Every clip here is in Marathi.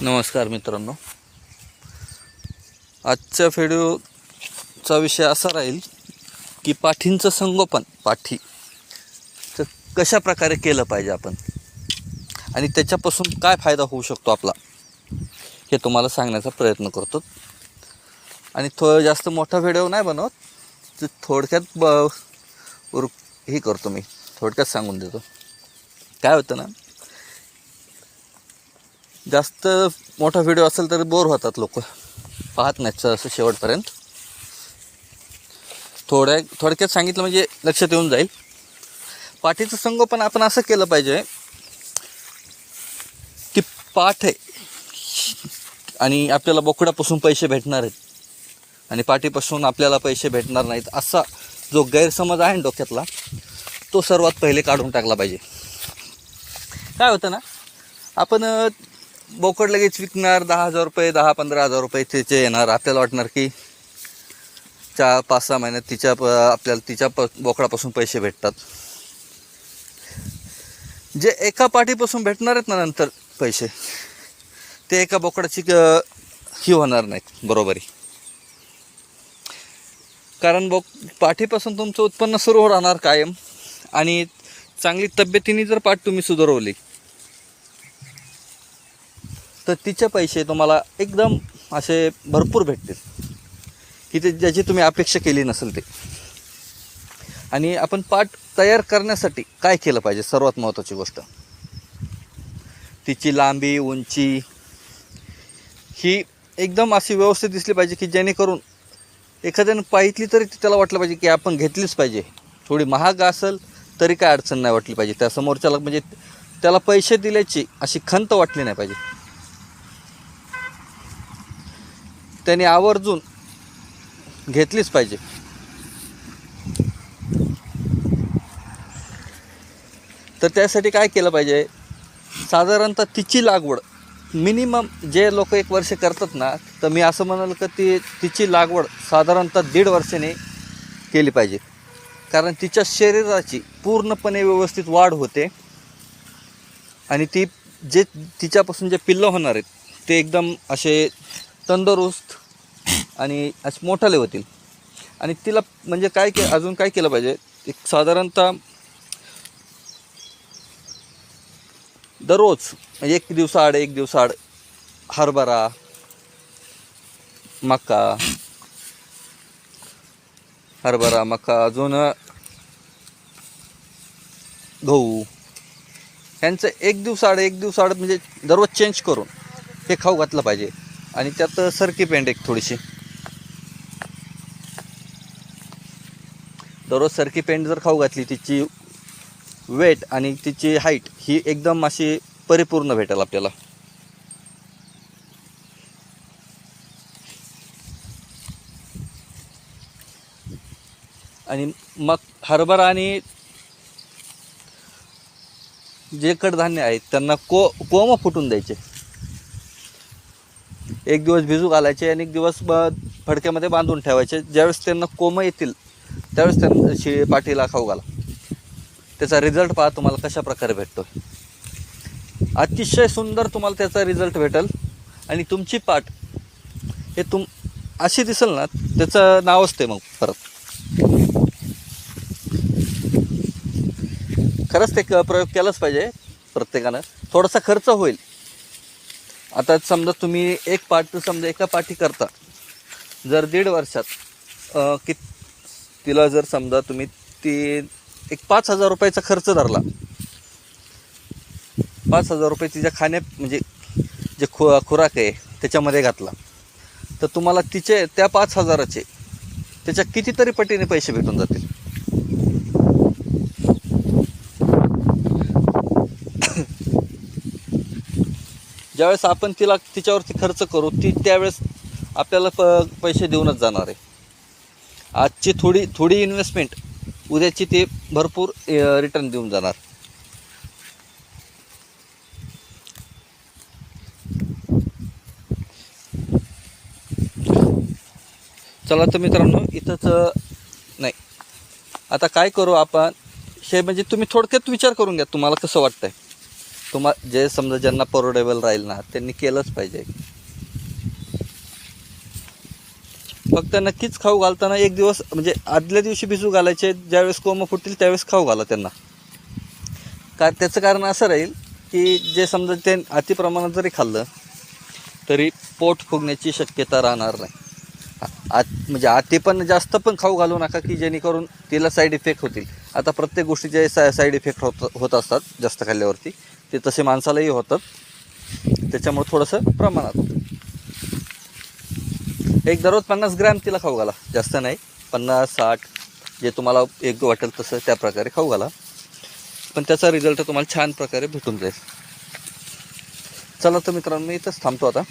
नमस्कार मित्रांनो, आजच्या व्हिडिओचा विषय असा राहील की पाठींचं संगोपन पाठीचं कशा प्रकारे केलं पाहिजे आपण आणि त्याच्यापासून काय फायदा होऊ शकतो आपला हे तुम्हाला सांगण्याचा प्रयत्न करतो. आणि जास्त मोठा व्हिडिओ नाही बनवत, ते थोडक्यात हे करतो, मी थोडक्यात सांगून देतो. काय होतं ना, जास्त मोठा व्हिडिओ असेल तर बोर होतात लोक, पाहत नाहीत असं शेवटपर्यंत. थोडक्यात सांगितलं म्हणजे लक्षात येऊन जाईल. पाठीचं संगोपन आपण असं केलं पाहिजे की पाठ आहे आणि आपल्याला बोकडापासून पैसे भेटणार आहेत आणि पाठीपासून आपल्याला पैसे भेटणार नाहीत, असा जो गैरसमज आहे डोक्यातला, तो सर्वात पहिले काढून टाकला पाहिजे. काय होतं ना, आपण बोकड लगेच विकणार, 10,000 रुपये, 10-15,000 रुपये त्याचे येणार. आपल्याला वाटणार की 4-5-6 महिन्यात आपल्याला तिच्या बोकडापासून पैसे भेटतात. जे एका पाठीपासून भेटणार आहेत ना नंतर पैसे, ते एका बोकडाची ही होणार नाहीत बरोबरी. कारण पाठीपासून तुमचं उत्पन्न सुरू राहणार कायम, आणि चांगली तब्येतीने जर पाठ तुम्ही सुधारवली तर तिचे पैसे तुम्हाला एकदम असे भरपूर भेटतील की ते ज्याची तुम्ही अपेक्षा केली नसेल ते. आणि आपण पाठ तयार करण्यासाठी काय केलं पाहिजे, सर्वात महत्त्वाची गोष्ट, तिची लांबी, उंची ही एकदम अशी व्यवस्थित दिसली पाहिजे की जेणेकरून एखाद्यानं पाहितली तरी त्याला वाटलं पाहिजे की आपण घेतलीच पाहिजे. थोडी महाग असेल तरी काय अडचण नाही वाटली पाहिजे त्या समोरच्याला, म्हणजे त्याला पैसे दिल्याची अशी खंत वाटली नाही पाहिजे. त्याने आवर्जून घेतलीच पाहिजे. तर त्यासाठी काय केलं पाहिजे, साधारणतः तिची लागवड मिनिमम जे लोक 1 वर्ष करतात ना, तर मी असं म्हणाल की तिची लागवड साधारणतः 1.5 वर्षाने केली पाहिजे. कारण तिच्या शरीराची पूर्णपणे व्यवस्थित वाढ होते आणि तिच्यापासून जे पिल्लं होणार आहेत ते एकदम असे तंदुरुस्त आणि असे मोठाले होतील. आणि तिला म्हणजे अजून काय केलं पाहिजे, एक साधारणतः दररोज एक दिवसाआड हरभरा, मका, अजून गहू, यांचं एक दिवसाआड म्हणजे दररोज चेंज करून हे खाऊ घातलं पाहिजे. आणि त्यात सरकी पेंड एक थोडीशी, दररोज सरकी पेंड जर खाऊ घातली, तिची वेट आणि तिची हाईट ही एकदम अशी परिपूर्ण भेटेल आपल्याला. आणि मग हरभरा आणि जे कडधान्य आहेत त्यांना कोंब फुटून द्यायचे. एक दिवस भिजू घालायचे आणि एक दिवस फडक्यामध्ये बांधून ठेवायचे. ज्यावेळेस त्यांना कोंब येतील त्यावेळेस त्यांना पाठीला खाऊ घाला. त्याचा रिझल्ट पहा तुम्हाला कशा प्रकारे भेटतो. अतिशय सुंदर तुम्हाला त्याचा रिझल्ट भेटेल आणि तुमची पाठ हे अशी दिसेल ना, त्याचं नावच ते. मग परत खरंच ते प्रयोग केलाच पाहिजे प्रत्येकानं. थोडासा खर्च होईल. आता समजा तुम्ही एका पाठी करता, जर 1.5 वर्षात तिला जर समजा तुम्ही एक 5,000 रुपयाचा खर्च धरला, 5,000 रुपये तिच्या म्हणजे जे खुराक आहे त्याच्यामध्ये घातला, तर तुम्हाला त्या 5,000चे त्याच्या कितीतरी पटीने पैसे भेटून जातील. ज्यावेळेस आपण तिच्यावरती खर्च करू, त्यावेळेस आपल्याला पैसे देऊनच जाणार आहे. आजची थोडी इन्व्हेस्टमेंट उद्याची ते भरपूर रिटर्न देऊन जाणार. चला तर मित्रांनो, इथंच नाही, आता काय करू आपण, हे म्हणजे तुम्ही थोडक्यात विचार करून घ्या तुम्हाला कसं वाटतंय. जे समजा ज्यांना परवडेबल राहील ना त्यांनी केलंच पाहिजे. फक्त नक्कीच खाऊ घालताना एक दिवस म्हणजे आदल्या दिवशी भिजू घालायचे, ज्यावेळेस कोंब फुटतील त्यावेळेस खाऊ घाला त्यांना. त्याचं कारण असं राहील की जे समजा ते अतिप्रमाणात जरी खाल्लं तरी पोट फुगण्याची शक्यता राहणार नाही. म्हणजे अति पण जास्त पण खाऊ घालू नका की जेणेकरून तिला साईड इफेक्ट होतील. आता प्रत्येक गोष्टीचे साईड इफेक्ट होत असतात जास्त खाल्ल्यावरती, ते तसे माणसालाही होतात. त्याच्यामुळे थोडंसं प्रमाणात एक दररोज 50 ग्रॅम तिला खाऊ घाला, जास्त नाही, 50-60 जे तुम्हाला एक वाटेल तसं त्या प्रकारे खाऊ घाला. पण त्याचा रिझल्ट तुम्हाला छान प्रकारे भेटून जाईल. चला तर मित्रांनो, मी इथंच थांबतो आता.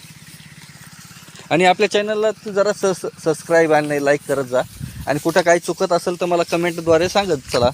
आणि आपल्या चॅनलला जरा सबस्क्राईब आणि लाईक करत जा. आणि कुठं काही चुकत असेल तर मला कमेंटद्वारे सांगत चला.